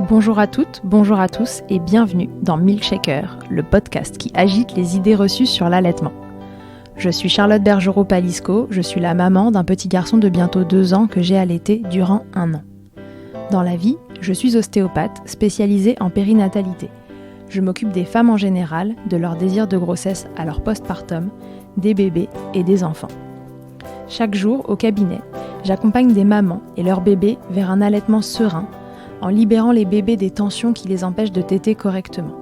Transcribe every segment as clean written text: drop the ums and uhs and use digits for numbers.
Bonjour à toutes, bonjour à tous et bienvenue dans Milkshaker, le podcast qui agite les idées reçues sur l'allaitement. Je suis Charlotte Bergerot-Palisco, je suis la maman d'un petit garçon de bientôt 2 ans que j'ai allaité durant 1 an. Dans la vie, je suis ostéopathe spécialisée en périnatalité. Je m'occupe des femmes en général, de leur désir de grossesse à leur postpartum, des bébés et des enfants. Chaque jour, au cabinet, j'accompagne des mamans et leurs bébés vers un allaitement serein, en libérant les bébés des tensions qui les empêchent de téter correctement.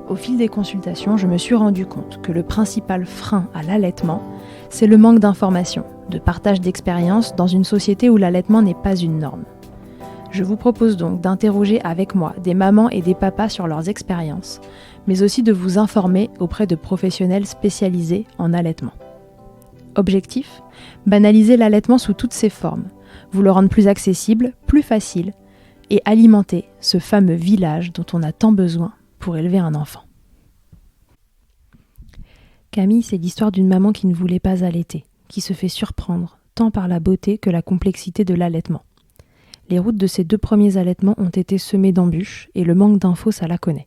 Au fil des consultations, je me suis rendu compte que le principal frein à l'allaitement, c'est le manque d'informations, de partage d'expériences dans une société où l'allaitement n'est pas une norme. Je vous propose donc d'interroger avec moi des mamans et des papas sur leurs expériences, mais aussi de vous informer auprès de professionnels spécialisés en allaitement. Objectif : banaliser l'allaitement sous toutes ses formes, vous le rendre plus accessible, plus facile, et alimenter ce fameux village dont on a tant besoin pour élever un enfant. Camille, c'est l'histoire d'une maman qui ne voulait pas allaiter, qui se fait surprendre, tant par la beauté que la complexité de l'allaitement. Les routes de ses 2 premiers allaitements ont été semées d'embûches, et le manque d'infos, ça la connaît.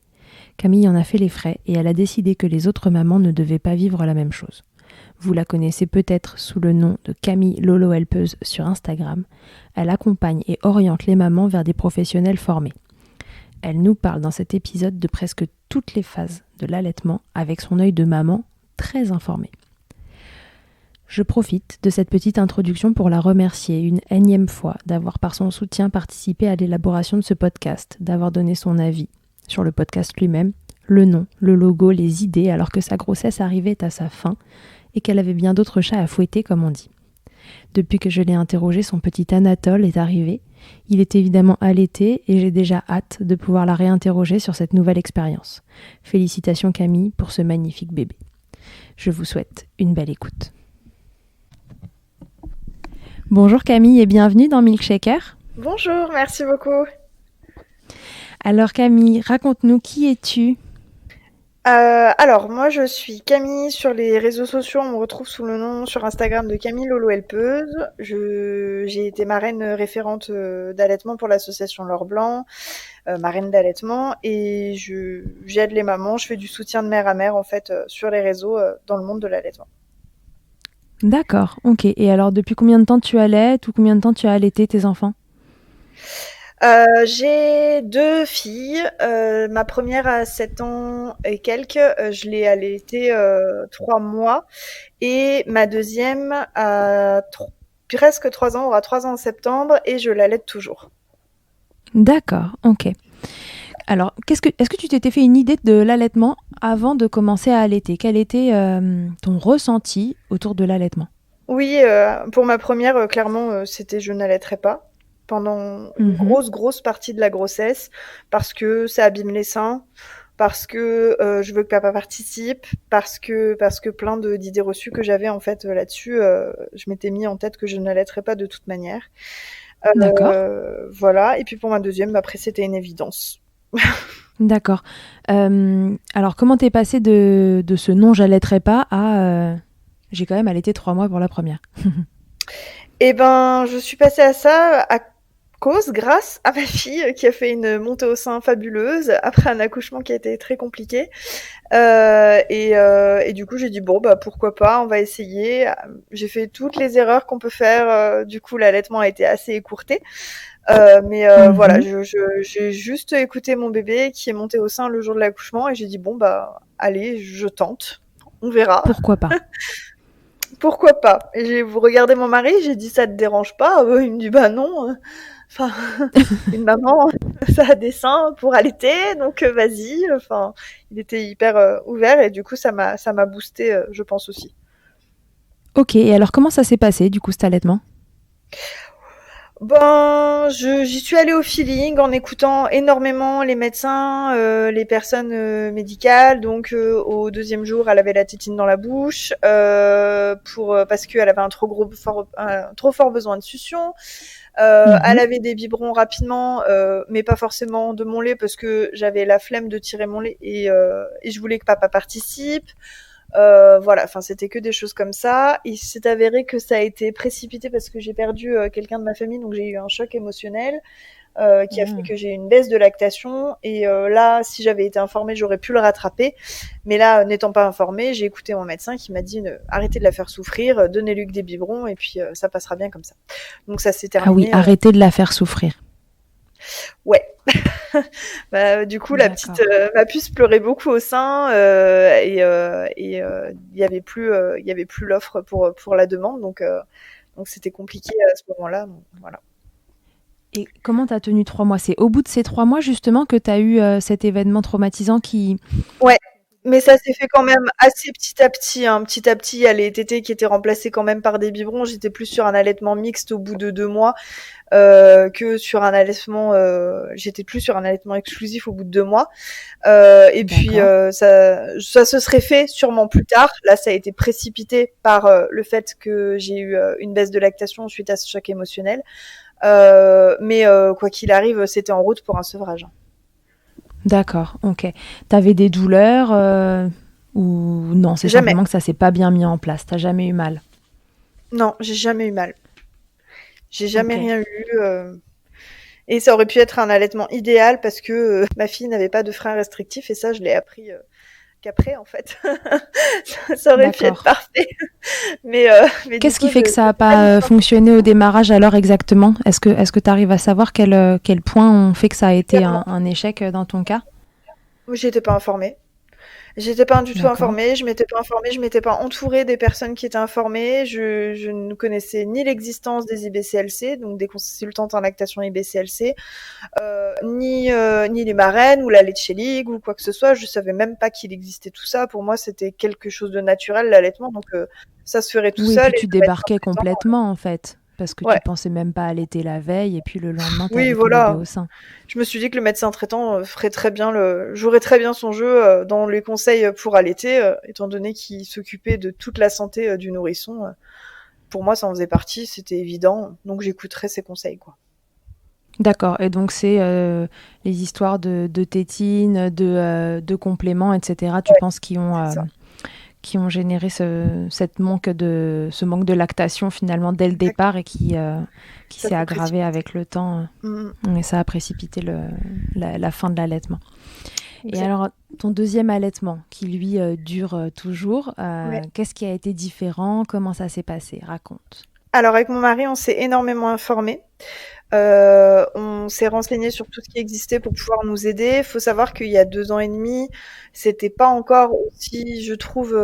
Camille en a fait les frais, et elle a décidé que les autres mamans ne devaient pas vivre la même chose. Vous la connaissez peut-être sous le nom de Camille Lolo Helpeuse sur Instagram. Elle accompagne et oriente les mamans vers des professionnels formés. Elle nous parle dans cet épisode de presque toutes les phases de l'allaitement avec son œil de maman très informé. Je profite de cette petite introduction pour la remercier une énième fois d'avoir par son soutien participé à l'élaboration de ce podcast, d'avoir donné son avis sur le podcast lui-même, le nom, le logo, les idées alors que sa grossesse arrivait à sa fin et qu'elle avait bien d'autres chats à fouetter comme on dit. Depuis que je l'ai interrogé, son petit Anatole est arrivé. Il est évidemment allaité et j'ai déjà hâte de pouvoir la réinterroger sur cette nouvelle expérience. Félicitations Camille pour ce magnifique bébé. Je vous souhaite une belle écoute. Bonjour Camille et bienvenue dans Milkshaker. Bonjour, merci beaucoup. Alors Camille, raconte-nous, qui es-tu ? Alors, moi je suis Camille, sur les réseaux sociaux on me retrouve sous le nom sur Instagram de Camille Lolo Helpeuse. J'ai été marraine référente d'allaitement pour l'association L'Or Blanc, marraine d'allaitement, et j'aide les mamans, je fais du soutien de mère à mère en fait sur les réseaux dans le monde de l'allaitement. D'accord, ok. Et alors depuis combien de temps tu allaites ou combien de temps tu as allaité tes enfants ? J'ai 2 filles. Ma première a 7 ans et quelques. Je l'ai allaitée 3 mois. Et ma deuxième a presque 3 ans, aura 3 ans en septembre, et je l'allaite toujours. D'accord, ok. Alors, est-ce que tu t'étais fait une idée de l'allaitement avant de commencer à allaiter ? Quel était ton ressenti autour de l'allaitement ? Oui, pour ma première, clairement, c'était je n'allaiterai pas pendant une grosse partie de la grossesse, parce que ça abîme les seins, parce que je veux que papa participe, parce que plein d'idées reçues que j'avais en fait là-dessus, je m'étais mis en tête que je n'allaiterais pas de toute manière. D'accord. Voilà. Et puis pour ma deuxième, après c'était une évidence. D'accord. Alors, comment t'es passée de ce non, j'allaiterai pas à j'ai quand même allaité 3 mois pour la première ? Eh ben, je suis passée à ça grâce à ma fille qui a fait une montée au sein fabuleuse après un accouchement qui a été très compliqué. Et du coup, j'ai dit bon, bah pourquoi pas, on va essayer. J'ai fait toutes les erreurs qu'on peut faire. Du coup, l'allaitement a été assez écourté. Voilà, j'ai juste écouté mon bébé qui est monté au sein le jour de l'accouchement et j'ai dit bon, bah allez, je tente. On verra. Pourquoi pas ? Pourquoi pas ? Et j'ai regardé mon mari, j'ai dit ça te dérange pas ? Il me dit bah non. Enfin, une maman, ça a des seins pour allaiter, donc vas-y. Enfin, il était hyper ouvert et du coup ça m'a boosté, je pense aussi. Ok, et alors comment ça s'est passé du coup cet allaitement ? Ben, j'y suis allée au feeling en écoutant énormément les médecins, les personnes médicales. Donc, au 2e jour, elle avait la tétine dans la bouche parce qu'elle avait un trop fort besoin de succion. Elle avait des biberons rapidement, mais pas forcément de mon lait parce que j'avais la flemme de tirer mon lait et je voulais que papa participe. Voilà, enfin c'était que des choses comme ça. Il s'est avéré que ça a été précipité parce que j'ai perdu quelqu'un de ma famille, donc j'ai eu un choc émotionnel qui a fait que j'ai une baisse de lactation. Et là, si j'avais été informée, j'aurais pu le rattraper. Mais là, n'étant pas informée, j'ai écouté mon médecin qui m'a dit arrêtez de la faire souffrir, donnez-lui que des biberons et puis ça passera bien comme ça. Donc ça s'est terminé. Ah oui, arrêtez de la faire souffrir. Ouais. Bah, du coup, la petite, ma puce pleurait beaucoup au sein et il y avait plus l'offre pour la demande, donc c'était compliqué à ce moment-là. Donc, voilà. Et comment t'as tenu 3 mois? C'est au bout de ces 3 mois justement que t'as eu cet événement traumatisant qui... Ouais. Mais ça s'est fait quand même assez petit à petit. Hein. Petit à petit, il y a les tétés qui étaient remplacés quand même par des biberons. J'étais plus sur un allaitement mixte au bout de 2 mois que sur un allaitement. J'étais plus sur un allaitement exclusif au bout de 2 mois. Et puis ça se serait fait sûrement plus tard. Là, ça a été précipité par le fait que j'ai eu une baisse de lactation suite à ce choc émotionnel. Mais quoi qu'il arrive, c'était en route pour un sevrage. D'accord, ok. T'avais des douleurs ou non? C'est Jamais. simplement que ça s'est pas bien mis en place. T'as jamais eu mal? Non, j'ai jamais eu mal. J'ai jamais rien eu. Et ça aurait pu être un allaitement idéal parce que ma fille n'avait pas de frein restrictif et ça, je l'ai appris qu'après, en fait. Ça aurait pu être parfait. Mais qu'est-ce qui fait que ça n'a pas fonctionné au démarrage alors exactement? Est-ce que tu arrives à savoir quel point on fait que ça a été un échec dans ton cas? J'étais pas informée. J'étais pas du tout informée, je m'étais pas entourée des personnes qui étaient informées, je ne connaissais ni l'existence des IBCLC, donc des consultantes en lactation IBCLC, ni les marraines ou la Leche League ou quoi que ce soit, je savais même pas qu'il existait tout ça. Pour moi, c'était quelque chose de naturel, l'allaitement, donc ça se ferait tout seul. Oui, puis tu débarquais complètement en fait. Parce que tu pensais même pas allaiter la veille et puis le lendemain t'avais ton bébé au sein. Je me suis dit que le médecin traitant ferait très bien jouerait très bien son jeu dans les conseils pour allaiter, étant donné qu'il s'occupait de toute la santé du nourrisson. Pour moi, ça en faisait partie, c'était évident, donc j'écouterais ses conseils, quoi. D'accord, et donc c'est les histoires de tétines, de compléments, etc. Tu penses qui ont généré ce manque de lactation finalement dès le départ et qui s'est aggravé avec le temps. Et ça a précipité la fin de l'allaitement. Et alors, ton deuxième allaitement, qui lui dure toujours, qu'est-ce qui a été différent? Comment ça s'est passé? Raconte. Alors, avec mon mari, on s'est énormément informé. On s'est renseigné sur tout ce qui existait pour pouvoir nous aider. Il faut savoir qu'il y a 2 ans et demi, c'était pas encore aussi, je trouve,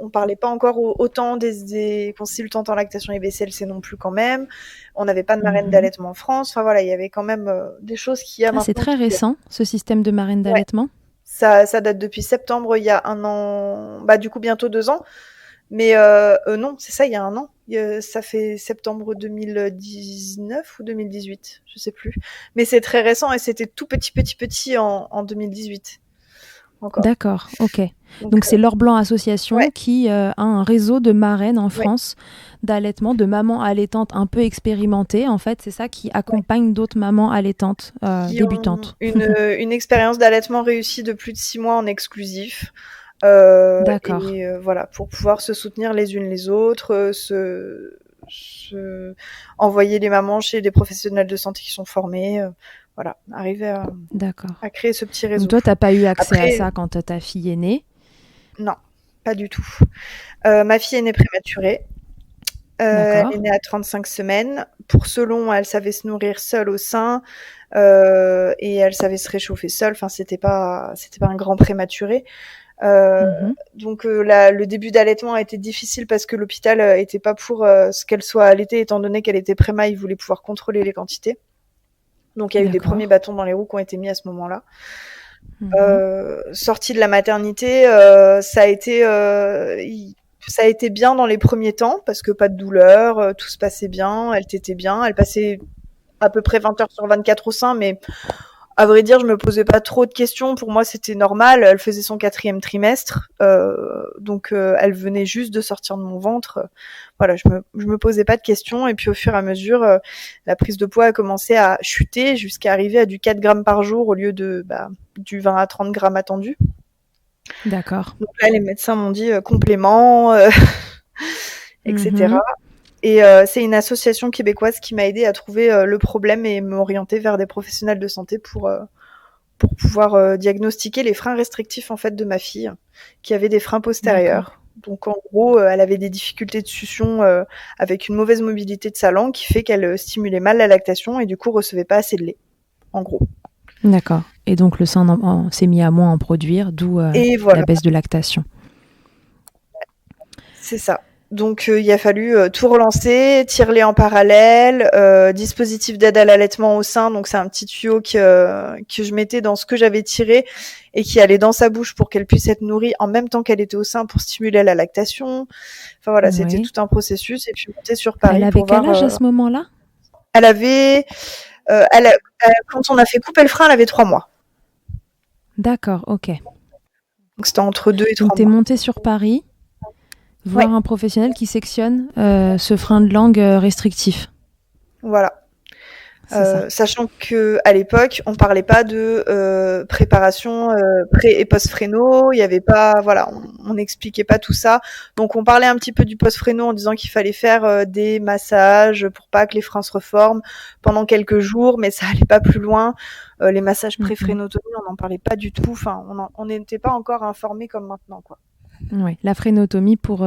on parlait pas encore autant des consultantes en lactation IBCLC non plus quand même. On n'avait pas de marraine d'allaitement en France. Enfin voilà, il y avait quand même des choses qui a maintenant. C'est très récent, ce système de marraine d'allaitement. Ça date depuis septembre, il y a 1 an, bah du coup bientôt 2 ans. Mais non, c'est ça, il y a 1 an. Ça fait septembre 2019 ou 2018, je sais plus. Mais c'est très récent et c'était tout petit en 2018. Encore. D'accord, ok. Donc c'est L'Or Blanc Association qui a un réseau de marraines en France d'allaitement, de mamans allaitantes un peu expérimentées. En fait, c'est ça qui accompagne d'autres mamans allaitantes débutantes. Une expérience d'allaitement réussie de plus de 6 mois en exclusif. D'accord. Et voilà, pour pouvoir se soutenir les unes les autres, envoyer les mamans chez des professionnels de santé qui sont formés, voilà, arriver à créer ce petit réseau. Donc toi, t'as pas eu accès à ça quand ta fille est née? Non, pas du tout. Ma fille est née prématurée. Elle est née à 35 semaines. Pour ce long, elle savait se nourrir seule au sein et elle savait se réchauffer seule. Enfin, c'était pas un grand prématuré. Donc le début d'allaitement a été difficile parce que l'hôpital était pas pour ce qu'elle soit allaitée, étant donné qu'elle était préma, il voulait pouvoir contrôler les quantités. Donc il y a eu des premiers bâtons dans les roues qui ont été mis à ce moment-là. Sortie de la maternité, ça a été bien dans les premiers temps parce que pas de douleur, tout se passait bien, elle tétait bien, elle passait à peu près 20 heures sur 24 au sein, mais à vrai dire, je me posais pas trop de questions. Pour moi, c'était normal. Elle faisait son 4e trimestre, donc elle venait juste de sortir de mon ventre. Voilà, je me posais pas de questions. Et puis au fur et à mesure, la prise de poids a commencé à chuter jusqu'à arriver à du 4 grammes par jour au lieu de du 20 à 30 grammes attendu. D'accord. Donc là, les médecins m'ont dit complément, etc. Mhm. Et c'est une association québécoise qui m'a aidé à trouver le problème et m'orienter vers des professionnels de santé pour pouvoir diagnostiquer les freins restrictifs en fait de ma fille, qui avait des freins D'accord. postérieurs. Donc en gros, elle avait des difficultés de succion avec une mauvaise mobilité de sa langue qui fait qu'elle stimulait mal la lactation et du coup recevait pas assez de lait. En gros. D'accord. Et donc le sein s'est mis à moins en produire, d'où Et la voilà, baisse de lactation. c'est ça. Donc il a fallu tout relancer, tire-lait en parallèle, dispositif d'aide à l'allaitement au sein. Donc c'est un petit tuyau que je mettais dans ce que j'avais tiré et qui allait dans sa bouche pour qu'elle puisse être nourrie en même temps qu'elle était au sein pour stimuler la lactation. Enfin voilà, c'était Oui. tout un processus. Et puis monter sur Elle Paris avait pour quel voir. âge à ce moment-là? Elle avait, quand on a fait couper le frein, elle avait 3 mois. D'accord, ok. Donc c'était entre 2 et 3 Donc tu es mois. montée sur Paris, Ouais, voir un professionnel qui sectionne ce frein de langue restrictif. voilà. C'est ça. Sachant que à l'époque, on parlait pas de préparation pré et post fréno, il y avait pas, voilà, on n'expliquait pas tout ça. Donc on parlait un petit peu du post fréno en disant qu'il fallait faire des massages pour pas que les freins se reforment pendant quelques jours, mais ça allait pas plus loin. Les massages Mm, mm. pré-frénotomie, on n'en parlait pas du tout. Enfin, on n'était pas encore informés comme maintenant, quoi. Ouais. La frénotomie, pour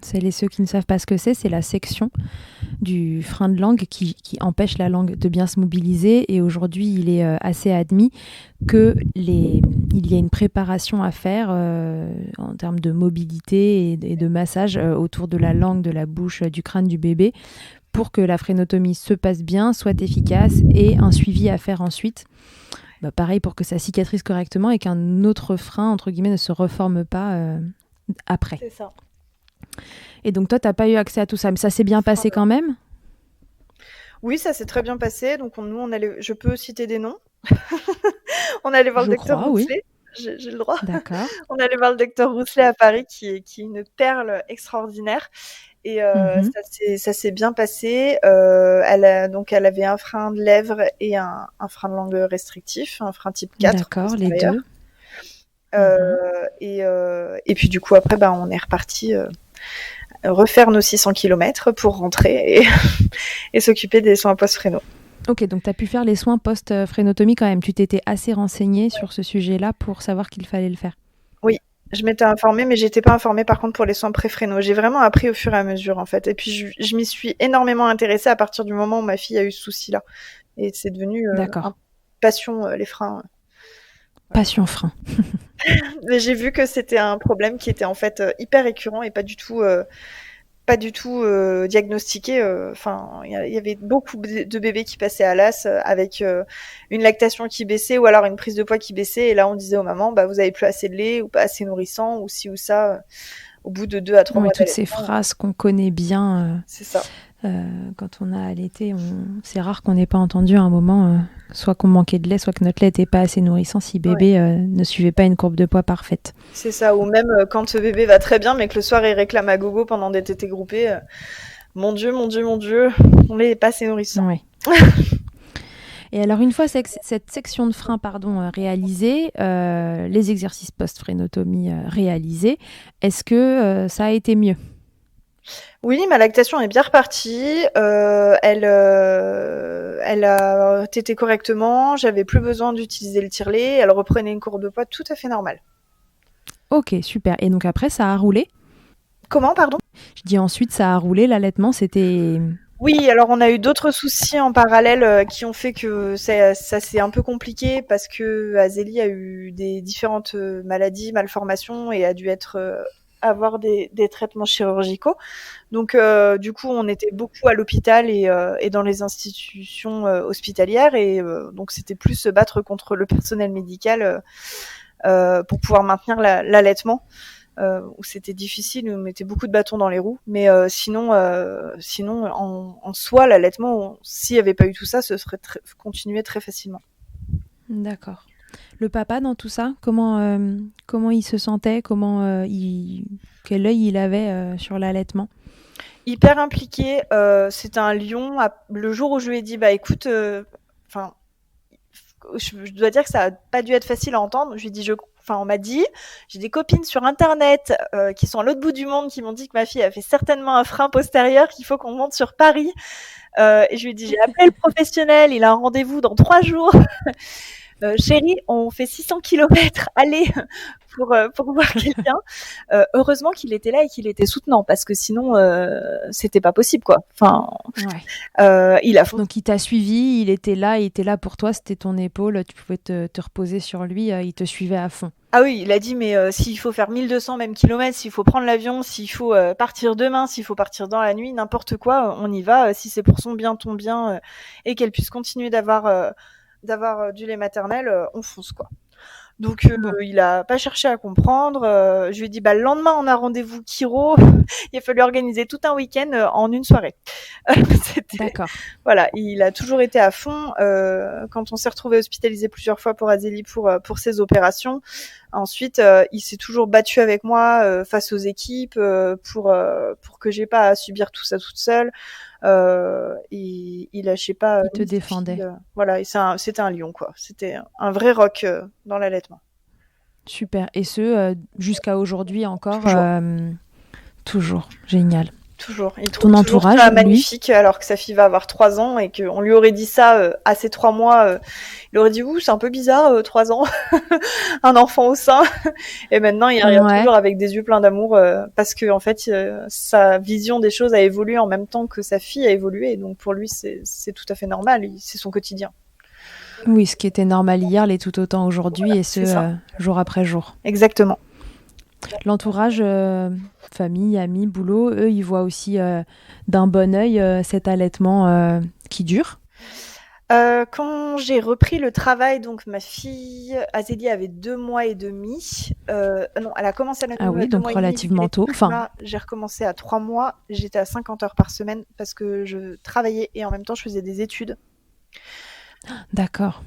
celles et ceux qui ne savent pas ce que c'est la section du frein de langue qui empêche la langue de bien se mobiliser. Et aujourd'hui, il est assez admis il y a une préparation à faire en termes de mobilité et de massage autour de la langue, de la bouche, du crâne du bébé pour que la frénotomie se passe bien, soit efficace et un suivi à faire ensuite. Bah, pareil pour que ça cicatrise correctement et qu'un autre frein, entre guillemets, ne se reforme pas après. C'est ça. Et donc toi, tu n'as pas eu accès à tout ça, mais ça s'est bien passé quand même? Oui, ça s'est très bien passé. Donc nous, on allait, je peux citer des noms. On allait voir le Je docteur crois, oui. Rousselet. J'ai le droit. D'accord. On allait voir le docteur Rousselet à Paris, qui est une perle extraordinaire. Et Mhm. ça s'est bien passé. Elle avait un frein de lèvres et un frein de langue restrictif, un frein type 4 D'accord, les postérieur. deux. Mhm. Et puis du coup après, on est reparti refaire nos 600 kilomètres pour rentrer et s'occuper des soins post-fréno. Ok, donc tu as pu faire les soins post-frénotomie quand même. Tu t'étais assez renseignée sur ce sujet-là pour savoir qu'il fallait le faire. Oui, je m'étais informée, mais j'étais pas informée par contre pour les soins pré-fréno. J'ai vraiment appris au fur et à mesure en fait. Et puis je m'y suis énormément intéressée à partir du moment où ma fille a eu ce souci-là. Et c'est devenu D'accord. un passion les freins. Voilà. Passion frein. Mais j'ai vu que c'était un problème qui était en fait hyper récurrent et pas du tout diagnostiqué. Enfin, il y avait beaucoup de bébés qui passaient à l'as avec une lactation qui baissait ou alors une prise de poids qui baissait. Et là, on disait aux mamans, vous avez plus assez de lait ou pas assez nourrissant ou ci ou ça. Au bout de 2 à 3 mois Oui, toutes ces d'allaitement, phrases qu'on connaît bien c'est ça. quand on a allaité, c'est rare qu'on n'ait pas entendu à un moment, soit qu'on manquait de lait, soit que notre lait n'était pas assez nourrissant si Ouais. bébé ne suivait pas une courbe de poids parfaite. C'est ça. Ou même quand bébé va très bien, mais que le soir il réclame à gogo pendant des tétés groupés. Mon Dieu, mon Dieu, mon Dieu, on n'est pas assez nourrissant. Oui. Et alors, une fois cette section de frein réalisée, les exercices post-frénotomie réalisés, est-ce que ça a été mieux? Oui, ma lactation est bien repartie. Elle a tété correctement. J'avais plus besoin d'utiliser le tire-lait. Elle reprenait une courbe de poids tout à fait normale. Ok, super. Et donc après, ça a roulé? Comment, pardon? Je dis ensuite, ça a roulé, l'allaitement, c'était... Oui, alors on a eu d'autres soucis en parallèle qui ont fait que ça s'est un peu compliqué parce que Azélie a eu des différentes maladies, malformations et a dû avoir des traitements chirurgicaux. Donc du coup, on était beaucoup à l'hôpital et dans les institutions hospitalières et donc c'était plus se battre contre le personnel médical pour pouvoir maintenir l'allaitement. Où c'était difficile, où on mettait beaucoup de bâtons dans les roues. Mais sinon en soi, l'allaitement, s'il n'y avait pas eu tout ça, ce serait continué très facilement. D'accord. Le papa dans tout ça, comment il se sentait, quel œil il avait sur l'allaitement? Hyper impliqué. C'était un lion. Le jour où je lui ai dit, écoute, je dois dire que ça a pas dû être facile à entendre. Je lui ai dit, Enfin, on m'a dit, j'ai des copines sur Internet qui sont à l'autre bout du monde qui m'ont dit que ma fille a fait certainement un frein postérieur, qu'il faut qu'on monte sur Paris. Et je lui ai dit, j'ai appelé le professionnel, il a un rendez-vous dans 3 jours. Chérie, on fait 600 kilomètres, allez, pour voir quelqu'un. Heureusement qu'il était là et qu'il était soutenant, parce que sinon, c'était pas possible, quoi. Enfin, il a Donc, il t'a suivi, il était là pour toi, c'était ton épaule, tu pouvais te reposer sur lui, il te suivait à fond. Ah oui, il a dit, mais s'il faut faire 1200 même kilomètres, s'il faut prendre l'avion, s'il faut partir demain, s'il faut partir dans la nuit, n'importe quoi, on y va. Si c'est pour son bien, ton bien, et qu'elle puisse continuer d'avoir du lait maternel, on fonce, quoi. Donc il a pas cherché à comprendre. Je lui ai dit, le lendemain on a rendez-vous chiro. Il a fallu organiser tout un week-end en une soirée. D'accord. Voilà, il a toujours été à fond. Quand on s'est retrouvé hospitalisé plusieurs fois pour Azélie pour ses opérations, ensuite il s'est toujours battu avec moi face aux équipes pour que j'ai pas à subir tout ça toute seule. Il lâchait pas. Il te défendait. Voilà, et c'était un lion, quoi. C'était un vrai rock dans l'allaitement. Super. Et jusqu'à aujourd'hui encore. Toujours. Génial. Toujours. Il trouve ton entourage, ça magnifique, alors que sa fille va avoir 3 ans et qu'on lui aurait dit ça à ses 3 mois. Il aurait dit, c'est un peu bizarre, 3 ans, un enfant au sein. Et maintenant, il regarde toujours avec des yeux pleins d'amour parce que en fait, sa vision des choses a évolué en même temps que sa fille a évolué. Donc pour lui, c'est tout à fait normal. C'est son quotidien. Oui, ce qui était normal hier l'est tout autant aujourd'hui, et jour après jour. Exactement. L'entourage, famille, amis, boulot, eux, ils voient aussi d'un bon œil cet allaitement qui dure. Quand j'ai repris le travail, donc ma fille Azélie avait 2 mois et demi. Non, elle a commencé à la donc relativement tôt. Enfin, j'ai recommencé à 3 mois. J'étais à 50 heures par semaine parce que je travaillais et en même temps je faisais des études. D'accord.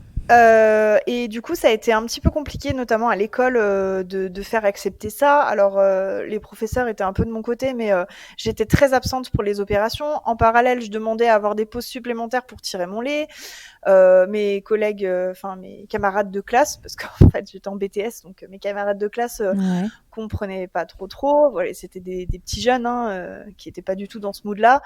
Et du coup, ça a été un petit peu compliqué, notamment à l'école, de faire accepter ça. Alors, les professeurs étaient un peu de mon côté, mais j'étais très absente pour les opérations. En parallèle, je demandais à avoir des pauses supplémentaires pour tirer mon lait. Mes collègues, mes camarades de classe, parce qu'en fait, j'étais en BTS, donc mes camarades de classe comprenaient pas trop. Voilà, c'était des petits jeunes qui étaient pas du tout dans ce mood-là.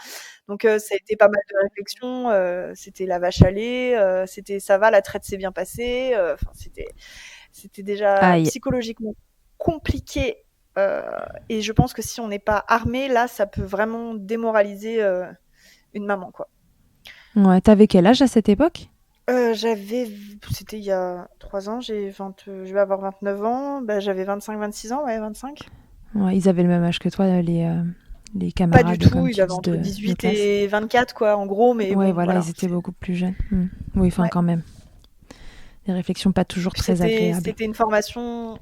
Donc, ça a été pas mal de réflexions. C'était la vache à lait, c'était ça va, la traite s'est bien passée. C'était déjà psychologiquement compliqué. Et je pense que si on n'est pas armé, là, ça peut vraiment démoraliser une maman, quoi. Ouais, t'avais quel âge à cette époque ? C'était il y a 3 ans, je vais avoir 29 ans, j'avais 25-26 ans, 25. Ouais, ils avaient le même âge que toi, les camarades. Pas du tout, ils avaient entre 18 et 24, quoi, en gros, mais ouais, voilà, ils étaient beaucoup plus jeunes. Oui, quand même. Des réflexions pas toujours très agréables. C'était une formation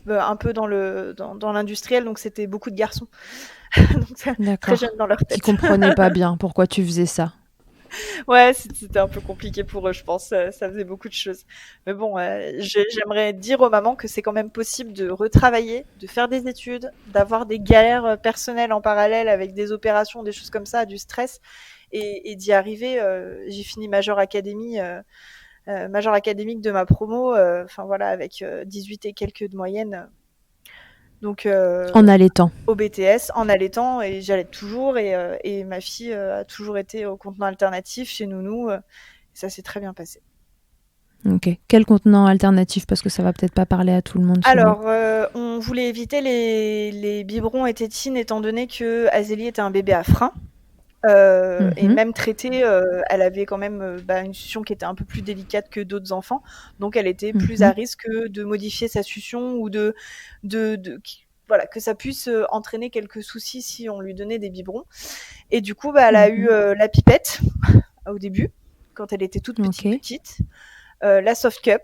un peu dans l'industriel, donc c'était beaucoup de garçons. Donc, très jeunes dans leur tête. Qui comprenaient pas bien pourquoi tu faisais ça. Ouais, c'était un peu compliqué pour eux, je pense. Ça faisait beaucoup de choses. Mais bon, j'aimerais dire aux mamans que c'est quand même possible de retravailler, de faire des études, d'avoir des galères personnelles en parallèle avec des opérations, des choses comme ça, du stress, et d'y arriver. J'ai fini major académique de ma promo, avec 18 et quelques de moyenne. Donc, en allaitant. Au BTS, en allaitant, et j'allaite toujours, et ma fille a toujours été au contenant alternatif chez Nounou, et ça s'est très bien passé. Ok. Quel contenant alternatif ? Parce que ça va peut-être pas parler à tout le monde. Alors, on voulait éviter les biberons et tétines, étant donné que Azélie était un bébé à frein. Et même traitée, elle avait quand même une succion qui était un peu plus délicate que d'autres enfants, donc elle était plus à risque de modifier sa succion ou voilà, que ça puisse entraîner quelques soucis si on lui donnait des biberons. Et du coup, elle a eu la pipette au début, quand elle était toute petite. La soft cup,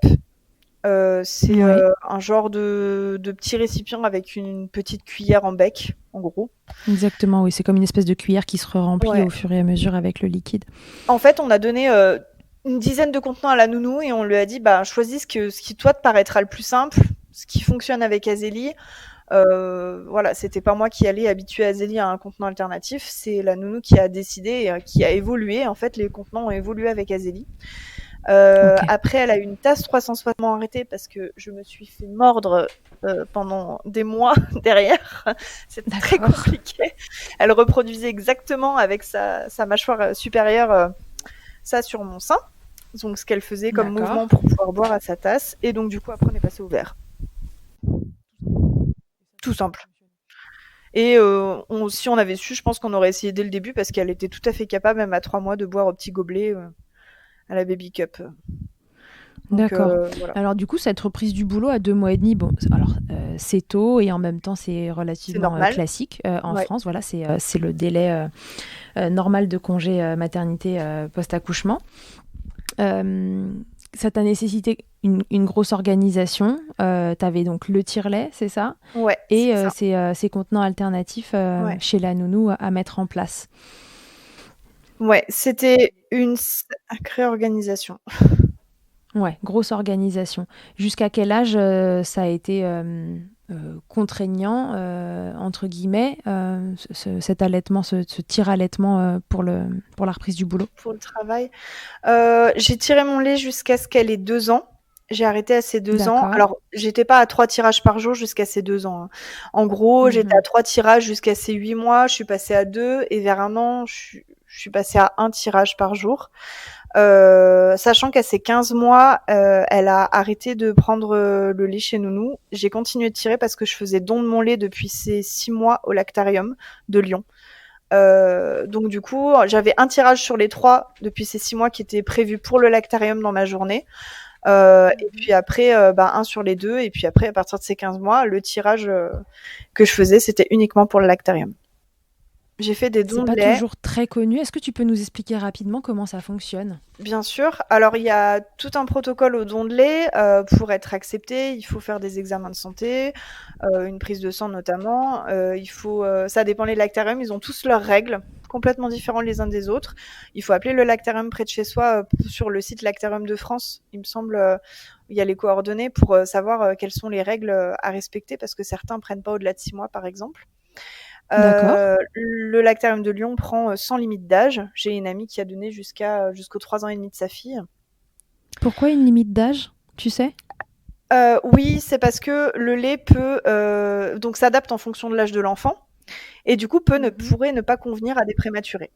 c'est un genre de petit récipient avec une petite cuillère en bec, en gros. Exactement, oui, c'est comme une espèce de cuillère qui se remplit au fur et à mesure avec le liquide. En fait, on a donné une dizaine de contenants à la nounou et on lui a dit, choisis ce qui toi te paraîtra le plus simple, ce qui fonctionne avec Azélie. Voilà, c'était pas moi qui allais habituer Azélie à un contenant alternatif, c'est la nounou qui a décidé et qui a évolué. En fait, les contenants ont évolué avec Azélie. Ok. Après, elle a eu une tasse 360 arrêtée parce que je me suis fait mordre pendant des mois derrière. C'était très D'accord. compliqué. Elle reproduisait exactement avec sa mâchoire supérieure ça sur mon sein. Donc, ce qu'elle faisait comme D'accord. mouvement pour pouvoir boire à sa tasse. Et donc, du coup, après, on est passé au verre. Tout simple. Et si on avait su, je pense qu'on aurait essayé dès le début parce qu'elle était tout à fait capable, même à 3 mois, de boire au petit gobelet à la baby cup. Donc D'accord. voilà, Alors du coup, cette reprise du boulot à 2 mois et demi, bon, alors c'est tôt et en même temps c'est c'est relativement normal. classique en Ouais. France. Voilà, c'est le délai normal de congé maternité post-accouchement. Euh, Ça t'a nécessité une grosse organisation. Tu avais donc le tire-lait, c'est ça? Ouais, Et c'est ça. ces contenants alternatifs Ouais. chez la nounou à mettre en place. Ouais, c'était une sacrée organisation. Ouais, grosse organisation. Jusqu'à quel âge ça a été contraignant, entre guillemets, cet allaitement, ce tir-allaitement pour la reprise du boulot? Pour le travail. J'ai tiré mon lait jusqu'à ce qu'elle ait 2 ans. J'ai arrêté à ses 2 ans. D'accord. Alors, j'étais pas à 3 tirages par jour jusqu'à ses 2 ans, hein. En gros, j'étais à Mhm. 3 tirages jusqu'à ses 8 mois, je suis passée à 2 et vers 1 an, je suis passée à 1 tirage par jour. Sachant qu'à ses 15 mois, elle a arrêté de prendre le lait chez Nounou. J'ai continué de tirer parce que je faisais don de mon lait depuis ses 6 mois au lactarium de Lyon. Donc du coup, j'avais un tirage sur les 3 depuis ces 6 mois qui était prévu pour le lactarium dans ma journée. Et puis après, un sur les 2. Et puis après, à partir de ces 15 mois, le tirage que je faisais, c'était uniquement pour le lactarium. J'ai fait des C'est dons de pas lait. toujours très connu. Est-ce que tu peux nous expliquer rapidement comment ça fonctionne? Bien sûr. Alors, il y a tout un protocole au don de lait. Pour être accepté, il faut faire des examens de santé, une prise de sang notamment. Ça dépend les lactariums, ils ont tous leurs règles, complètement différents les uns des autres. Il faut appeler le lactarium près de chez soi sur le site Lactarium de France, il me semble. Il y a les coordonnées pour savoir quelles sont les règles à respecter parce que certains prennent pas au-delà de 6 mois, par exemple. D'accord. Le lactarium de Lyon prend sans limite d'âge. J'ai une amie qui a donné jusqu'aux 3 ans et demi de sa fille. Pourquoi une limite d'âge, tu sais? Oui, c'est parce que le lait peut donc s'adapte en fonction de l'âge de l'enfant et du coup Mhm. pourrait ne pas convenir à des prématurés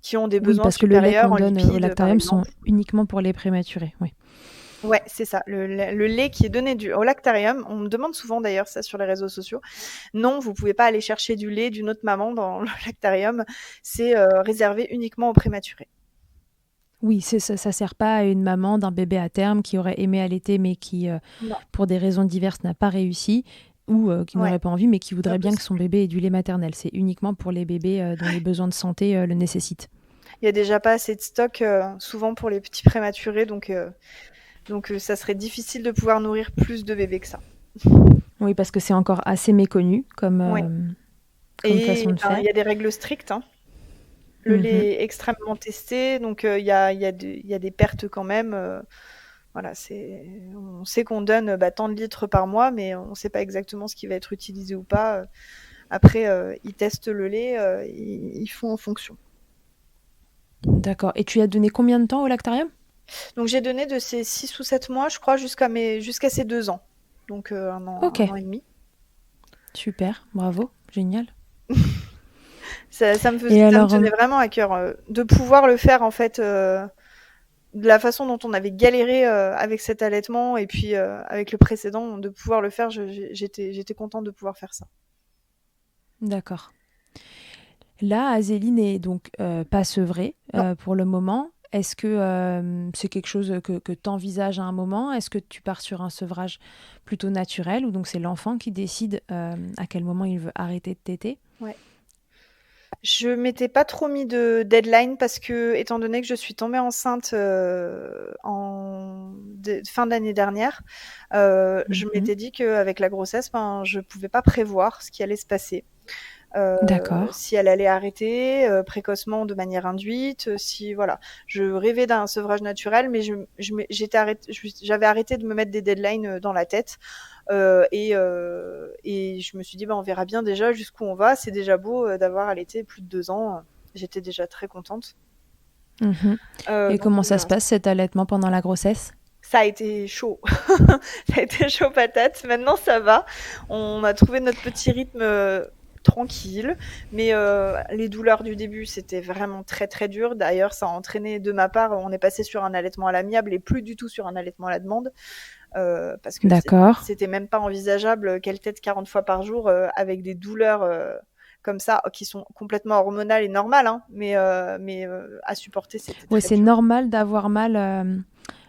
qui ont des Oui, besoins parce que le lait supérieurs qu'on en donne au lipides, par lactarium sont exemple. uniquement pour les prématurés. Oui. Ouais, c'est ça. Le lait qui est donné au lactarium, on me demande souvent d'ailleurs ça sur les réseaux sociaux. Non, vous pouvez pas aller chercher du lait d'une autre maman dans le lactarium. C'est réservé uniquement aux prématurés. Oui, ça sert pas à une maman d'un bébé à terme qui aurait aimé allaiter mais qui, Non, pour des raisons diverses, n'a pas réussi ou qui ouais, n'aurait pas envie mais qui pas voudrait bien que son possible. bébé ait du lait maternel. C'est uniquement pour les bébés dont les besoins de santé le nécessitent. Il y a déjà pas assez de stock souvent pour les petits prématurés, donc ça serait difficile de pouvoir nourrir plus de bébés que ça. Oui, parce que c'est encore assez méconnu Ouais. comme façon Et de ben, il faire. y a des règles strictes, hein. Le Mhm. lait est extrêmement testé, donc il y a des pertes quand même. Voilà, on sait qu'on donne tant de litres par mois, mais on ne sait pas exactement ce qui va être utilisé ou pas. Après, ils testent le lait, ils font en fonction. D'accord. Et tu as donné combien de temps au lactarium? Donc j'ai donné de ces 6 ou 7 mois, je crois, jusqu'à ces 2 ans. Donc Ok, un an et demi. super, bravo, génial. Et Ça me alors, tenait vraiment à cœur de pouvoir le faire en fait de la façon dont on avait galéré avec cet allaitement et puis avec le précédent, de pouvoir le faire, j'étais contente de pouvoir faire ça. d'accord. Là, Azélie n'est donc pas sevrée Non. pour le moment. Est-ce que c'est quelque chose que tu envisages à un moment? Est-ce que tu pars sur un sevrage plutôt naturel ou donc c'est l'enfant qui décide à quel moment il veut arrêter de téter? Ouais. Je m'étais pas trop mis de deadline parce que, étant donné que je suis tombée enceinte fin d'année dernière, je Mhm. m'étais dit qu'avec la grossesse, ben, je pouvais pas prévoir ce qui allait se passer. D'accord. Si elle allait arrêter précocement de manière induite, si voilà, je rêvais d'un sevrage naturel, mais j'avais arrêté de me mettre des deadlines dans la tête et je me suis dit bah on verra bien déjà jusqu'où on va. C'est déjà beau d'avoir allaité plus de 2 ans. J'étais déjà très contente. Mhm. Et Donc comment ça se voilà, passe cet allaitement pendant la grossesse? ça a été chaud. Ça a été chaud patate. Maintenant, ça va. On a trouvé notre petit rythme tranquille. Mais les douleurs du début, c'était vraiment très très dur. D'ailleurs, ça a entraîné de ma part, on est passé sur un allaitement à l'amiable et plus du tout sur un allaitement à la demande. Parce que D'accord. c'était même pas envisageable qu'elle tète 40 fois par jour avec des douleurs comme ça, qui sont complètement hormonales et normales, hein, mais à supporter, c'était Oui, très c'est dur. normal d'avoir mal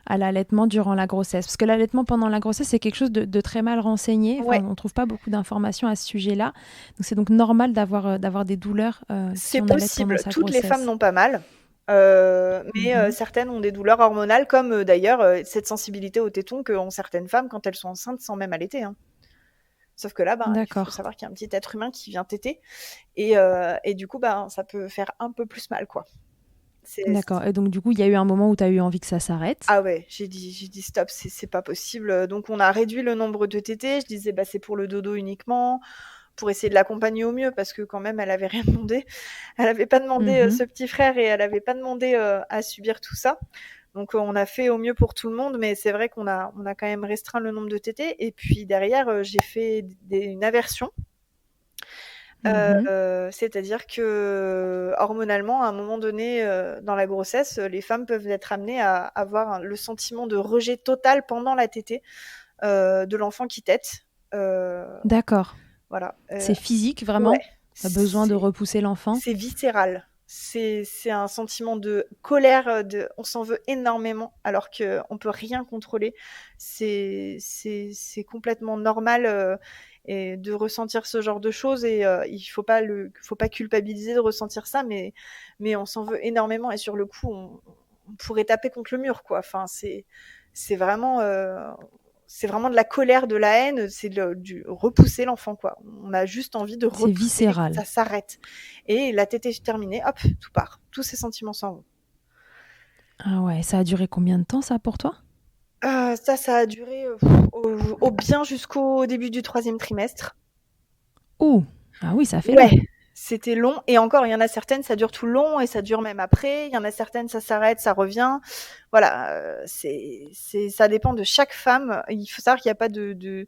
à l'allaitement durant la grossesse. Parce que l'allaitement pendant la grossesse, c'est quelque chose de très mal renseigné. Enfin, Ouais, on ne trouve pas beaucoup d'informations à ce sujet-là. Donc, c'est donc normal d'avoir des douleurs si c'est on allait pendant possible. sa Toutes les femmes grossesse. n'ont pas mal. Mais Mhm. certaines ont des douleurs hormonales, comme d'ailleurs cette sensibilité au téton qu'ont certaines femmes quand elles sont enceintes sans même allaiter, hein. Sauf que là, ben, il faut D'accord. savoir qu'il y a un petit être humain qui vient téter et du coup, ben, ça peut faire un peu plus mal, quoi. C'est D'accord. Et donc, du coup, il y a eu un moment où tu as eu envie que ça s'arrête. Ah ouais, j'ai dit stop, c'est pas possible. Donc on a réduit le nombre de tétés. Je disais bah c'est pour le dodo uniquement, pour essayer de l'accompagner au mieux parce que quand même elle avait rien demandé. Elle avait pas demandé Mhm. ce petit frère et elle avait pas demandé à subir tout ça. Donc on a fait au mieux pour tout le monde, mais c'est vrai qu'on a quand même restreint le nombre de tétés. Et puis derrière j'ai fait une aversion. Mhm. C'est-à-dire que hormonalement, à un moment donné dans la grossesse, les femmes peuvent être amenées à avoir le sentiment de rejet total pendant la tétée de l'enfant qui tète. Euh, D'accord. voilà. C'est physique, Ouais, vraiment? Tu as besoin de c'est repousser l'enfant? c'est viscéral. C'est un sentiment de colère, on s'en veut énormément alors qu'on peut rien contrôler. C'est complètement normal et de ressentir ce genre de choses et il faut pas culpabiliser de ressentir ça, mais on s'en veut énormément et sur le coup on pourrait taper contre le mur quoi. Enfin c'est vraiment c'est vraiment de la colère, de la haine, c'est du repousser l'enfant, quoi. On a juste envie de C'est repousser et que ça viscéral. s'arrête. Et la tétée est terminée, hop, tout part. Tous ces sentiments s'en vont. Ah ouais, ça a duré combien de temps, ça, pour toi? Ça a duré au bien jusqu'au début du troisième trimestre. Ouh! Ah oui, ça fait Ouais, long. c'était long. Et encore, il y en a certaines, ça dure tout le long et ça dure même après. Il y en a certaines, ça s'arrête, ça revient. Voilà, ça dépend de chaque femme. Il faut savoir qu'il n'y a pas de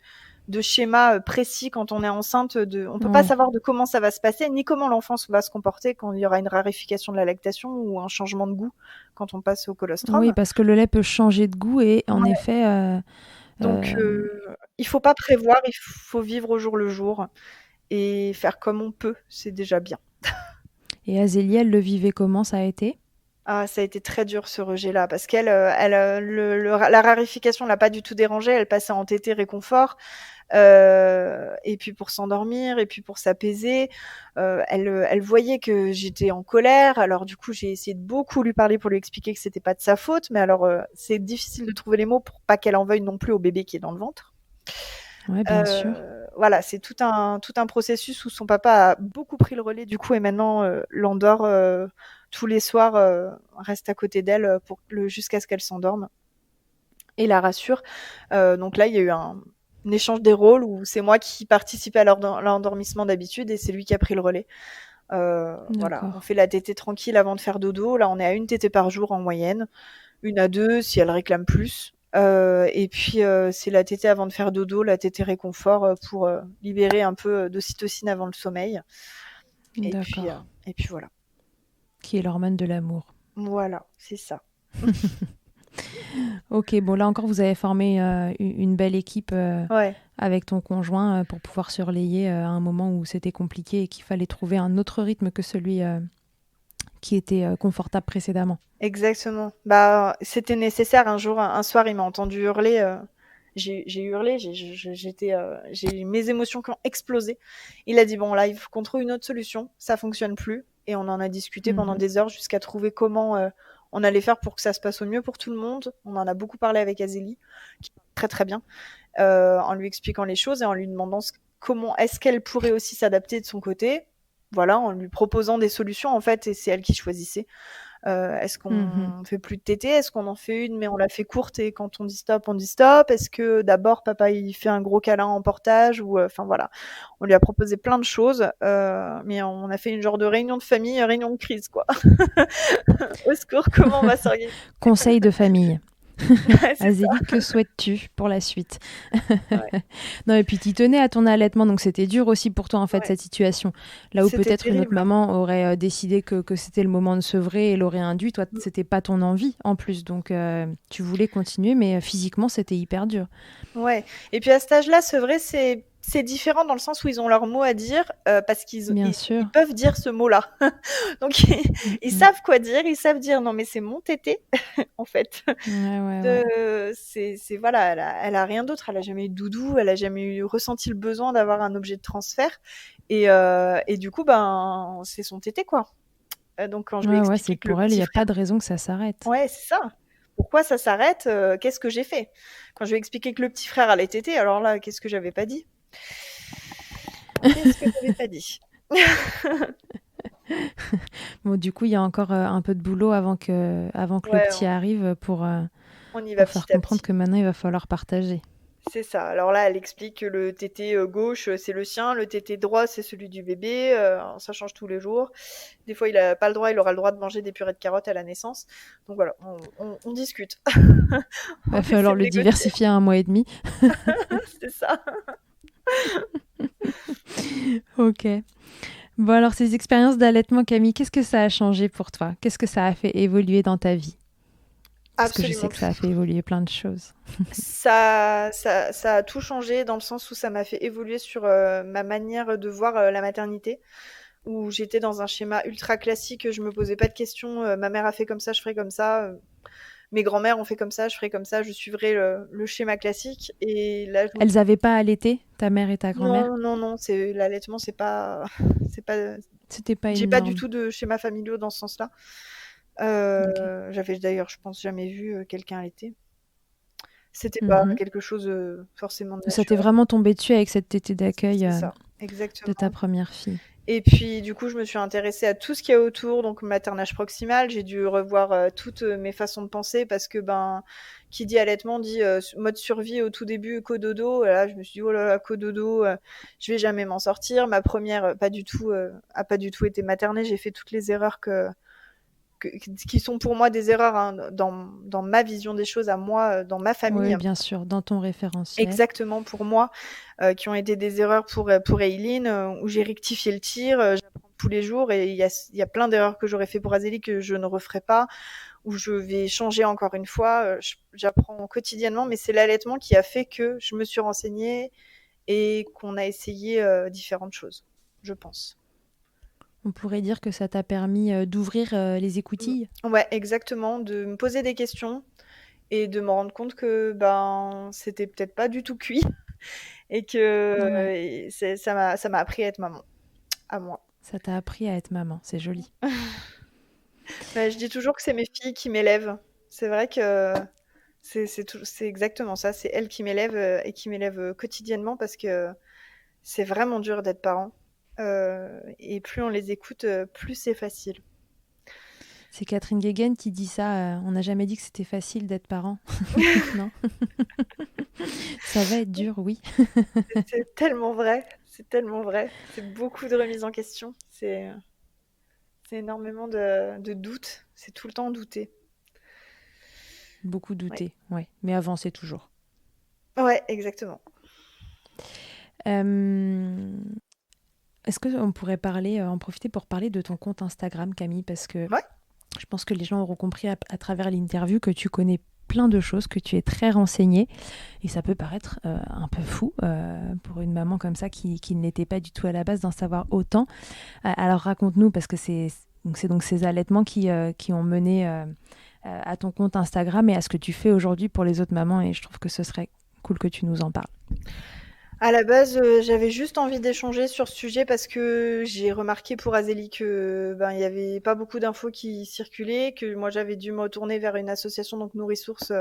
schéma précis quand on est enceinte. On peut pas Oui. savoir de comment ça va se passer, ni comment l'enfant va se comporter quand il y aura une raréfication de la lactation ou un changement de goût quand on passe au Oui, colostrum. parce que le lait peut changer de goût et en Ouais. effet, Donc, euh, il faut pas prévoir, il faut vivre au jour le jour et faire comme on peut, c'est déjà bien. et Azélie, elle le vivait comment, ça a été? Ah, ça a été très dur ce rejet-là parce qu'elle, la raréfication l'a pas du tout dérangée. Elle passait en tété réconfort, et puis pour s'endormir, et puis pour s'apaiser. Elle voyait que j'étais en colère. Alors du coup, j'ai essayé de beaucoup lui parler pour lui expliquer que c'était pas de sa faute. Mais alors, c'est difficile de trouver les mots pour pas qu'elle en veuille non plus au bébé qui est dans le ventre. Ouais, bien sûr. Voilà, c'est tout un processus où son papa a beaucoup pris le relais du coup et maintenant l'endort tous les soirs, reste à côté d'elle jusqu'à ce qu'elle s'endorme et la rassure. Donc là, il y a eu un échange des rôles où c'est moi qui participais à l'endormissement d'habitude et c'est lui qui a pris le relais. Voilà, on D'accord. fait la tétée tranquille avant de faire dodo. Là, on est à une tétée par jour en moyenne, une à deux si elle réclame plus. Et puis c'est la tétée avant de faire dodo, la tétée réconfort pour libérer un peu d'ocytocine avant le sommeil. Et puis, D'accord. et puis voilà. Qui est l'hormone de l'amour. Voilà, c'est ça. Ok, bon, là encore, vous avez formé une belle équipe Ouais, avec ton conjoint pour pouvoir se relayer à un moment où c'était compliqué et qu'il fallait trouver un autre rythme que celui qui était confortable précédemment. exactement. Bah, c'était nécessaire. Un jour, un soir, il m'a entendu hurler. J'ai hurlé, j'ai mes émotions qui ont explosé. Il a dit bon là, il faut qu'on trouve une autre solution. Ça fonctionne plus. Et on en a discuté pendant Mhm. des heures jusqu'à trouver comment on allait faire pour que ça se passe au mieux pour tout le monde. On en a beaucoup parlé avec Azélie, qui est très très bien, en lui expliquant les choses et en lui demandant comment est-ce qu'elle pourrait aussi s'adapter de son côté. Voilà, en lui proposant des solutions en fait, et c'est elle qui choisissait. Est-ce qu'on fait plus de tétée? Est-ce qu'on en fait une, mais on la fait courte et quand on dit stop, on dit stop? Est-ce que d'abord papa il fait un gros câlin en portage ou enfin voilà. On lui a proposé plein de choses, mais on a fait une genre de réunion de famille, réunion de crise quoi. Au secours, comment on va s'organiser? Conseil de famille. Ouais, c'est ça. Azélie, que souhaites-tu pour la suite? Ouais. Non, et puis tu tenais à ton allaitement, donc c'était dur aussi pour toi en fait Ouais. cette situation. Là où C'était peut-être une autre terrible. maman aurait décidé que c'était le moment de sevrer et l'aurait induit, toi c'était pas ton envie en plus, donc tu voulais continuer, mais physiquement c'était hyper dur. Ouais. Et puis à cet âge-là, c'est vrai, c'est différent dans le sens où ils ont leur mot à dire parce qu'ils Bien ils, sûr. ils peuvent dire ce mot-là. Donc ils Mm. savent quoi dire, ils savent dire non mais c'est mon tété en fait. Ouais. C'est voilà, elle a rien d'autre, elle a jamais eu de doudou, elle a jamais ressenti le besoin d'avoir un objet de transfert et du coup ben c'est son tété quoi. Donc quand je lui ai Ouais, expliqué c'est que le pour elle, il petit n'y a pas frère, de raison que ça s'arrête. ouais c'est ça. Pourquoi ça s'arrête? Qu'est-ce que j'ai fait? Quand je lui ai expliqué que le petit frère allait téter, alors là, qu'est-ce que j'avais pas dit? Qu'est-ce que j'avais pas dit? Bon, du coup, il y a encore un peu de boulot avant que le Ouais, petit arrive on y va pour faire petit à comprendre petit. que maintenant il va falloir partager. C'est ça. Alors là, elle explique que le tété gauche, c'est le sien, le tété droit, c'est celui du bébé. Ça change tous les jours. Des fois, il a pas le droit, il aura le droit de manger des purées de carottes à la naissance. Donc voilà, on discute. Va On essaie falloir de le négocier. diversifier à 1 mois et demi. C'est ça. Ok. Bon, alors ces expériences d'allaitement, Camille, qu'est-ce que ça a changé pour toi? Qu'est-ce que ça a fait évoluer dans ta vie? Parce que je sais Absolument que ça tout. a fait évoluer plein de choses. Ça a tout changé dans le sens où ça m'a fait évoluer sur ma manière de voir la maternité. Où j'étais dans un schéma ultra classique, je me posais pas de questions. Ma mère a fait comme ça, je ferai comme ça. Mes grands-mères ont fait comme ça, je ferai comme ça. Je suivrai le schéma classique. Et là, je me Elles suis n'avaient pas allaité, ta mère et ta grand-mère? non, non, non, c'est l'allaitement, c'est pas. C'était pas J'ai une pas du norme. tout de schéma familiaux dans ce sens-là. Ok. J'avais d'ailleurs, je pense, jamais vu quelqu'un allaiter. C'était pas Mhm. quelque chose forcément de Ça t'est naturel. vraiment tombé dessus avec cette tétée d'accueil C'est ça, de ta exactement. première fille. Et puis, du coup, je me suis intéressée à tout ce qu'il y a autour, donc maternage proximal. J'ai dû revoir toutes mes façons de penser parce que, ben, qui dit allaitement dit mode survie au tout début, cododo. Et là, je me suis dit, oh là là, cododo, je vais jamais m'en sortir. Ma première, pas du tout, a pas du tout été maternée. J'ai fait toutes les erreurs qui sont pour moi des erreurs hein, dans ma vision des choses à moi, dans ma Oui, famille. bien sûr, dans ton référentiel. Exactement pour moi, qui ont été des erreurs pour Eileen, où j'ai rectifié le tir, j'apprends tous les jours et il y a plein d'erreurs que j'aurais fait pour Azélie que je ne referai pas, où je vais changer encore une fois, j'apprends quotidiennement, mais c'est l'allaitement qui a fait que je me suis renseignée et qu'on a essayé, différentes choses, je pense. On pourrait dire que ça t'a permis d'ouvrir les écoutilles. Ouais, exactement, de me poser des questions et de me rendre compte que, ben, c'était peut-être pas du tout cuit et que, Ouais, ça m'a appris à être maman, à moi. ça t'a appris à être maman, c'est joli. Bah, je dis toujours que c'est mes filles qui m'élèvent. C'est vrai que c'est exactement ça. C'est elles qui m'élèvent et qui m'élèvent quotidiennement parce que c'est vraiment dur d'être parent. Et plus on les écoute, plus c'est facile. C'est Catherine Guéguen qui dit ça. On n'a jamais dit que c'était facile d'être parent. Non. Ça va être dur, oui. C'est tellement vrai. C'est tellement vrai. C'est beaucoup de remise en question. C'est énormément de doutes. C'est tout le temps douter. Beaucoup Ouais. douter, ouais. Mais avancer toujours. Ouais, exactement. Euh, Est-ce qu'on pourrait parler, en profiter pour parler de ton compte Instagram, Camille, parce que Ouais. je pense que les gens auront compris à travers l'interview que tu connais plein de choses, que tu es très renseignée. Et ça peut paraître un peu fou pour une maman comme ça qui n'était pas du tout à la base d'en savoir autant. Alors raconte-nous, parce que c'est donc ces allaitements qui ont mené à ton compte Instagram et à ce que tu fais aujourd'hui pour les autres mamans. Et je trouve que ce serait cool que tu nous en parles. À la base, j'avais juste envie d'échanger sur ce sujet parce que j'ai remarqué pour Azélie que, ben, il y avait pas beaucoup d'infos qui circulaient, que moi j'avais dû me retourner vers une association, donc Nourrisource,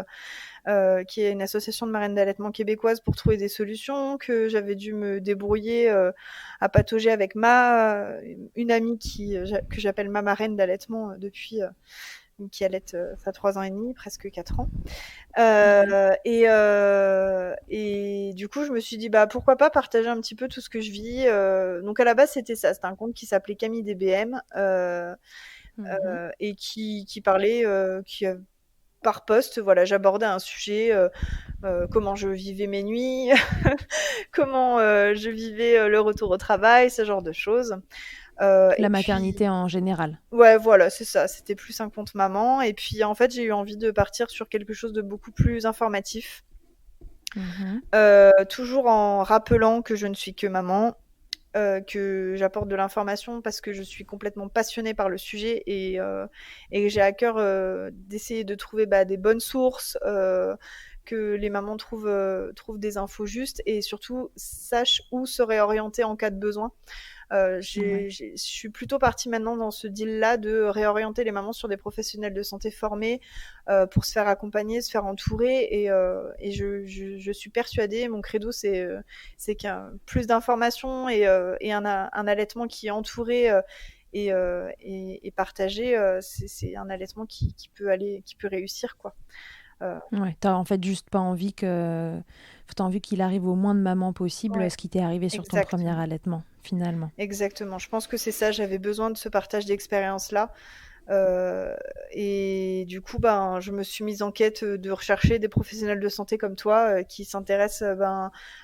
qui est une association de marraines d'allaitement québécoise pour trouver des solutions, que j'avais dû me débrouiller à patauger avec une amie que j'appelle ma marraine d'allaitement depuis qui allait ça 3 ans et demi, presque 4 ans. Et du coup, je me suis dit, bah, pourquoi pas partager un petit peu tout ce que je vis. Donc à la base, c'était ça. C'était un compte qui s'appelait Camille DBM et qui parlait, par post, voilà, j'abordais un sujet, comment je vivais mes nuits, comment je vivais le retour au travail, ce genre de choses. Et La puis, maternité en général. ouais, voilà, c'est ça. C'était plus un compte maman. Et puis, en fait, j'ai eu envie de partir sur quelque chose de beaucoup plus informatif. Toujours en rappelant que je ne suis que maman, que j'apporte de l'information parce que je suis complètement passionnée par le sujet et que j'ai à cœur d'essayer de trouver des bonnes sources, que les mamans trouvent des infos justes et surtout sachent où se réorienter en cas de besoin. Je suis plutôt partie maintenant dans ce deal-là de réorienter les mamans sur des professionnels de santé formés pour se faire accompagner, se faire entourer. Et je suis persuadée, mon credo, c'est qu'un plus d'informations et un allaitement qui est entouré et partagé, c'est un allaitement qui peut réussir, quoi. Ouais, t'as en fait juste pas envie t'as envie qu'il arrive au moins de mamans possible Ouais, ce qui t'est arrivé sur ton premier exactement. allaitement, finalement. Exactement. Je pense que c'est ça. J'avais besoin de ce partage d'expérience-là. Et du coup, je me suis mise en quête de rechercher des professionnels de santé comme toi qui s'intéressent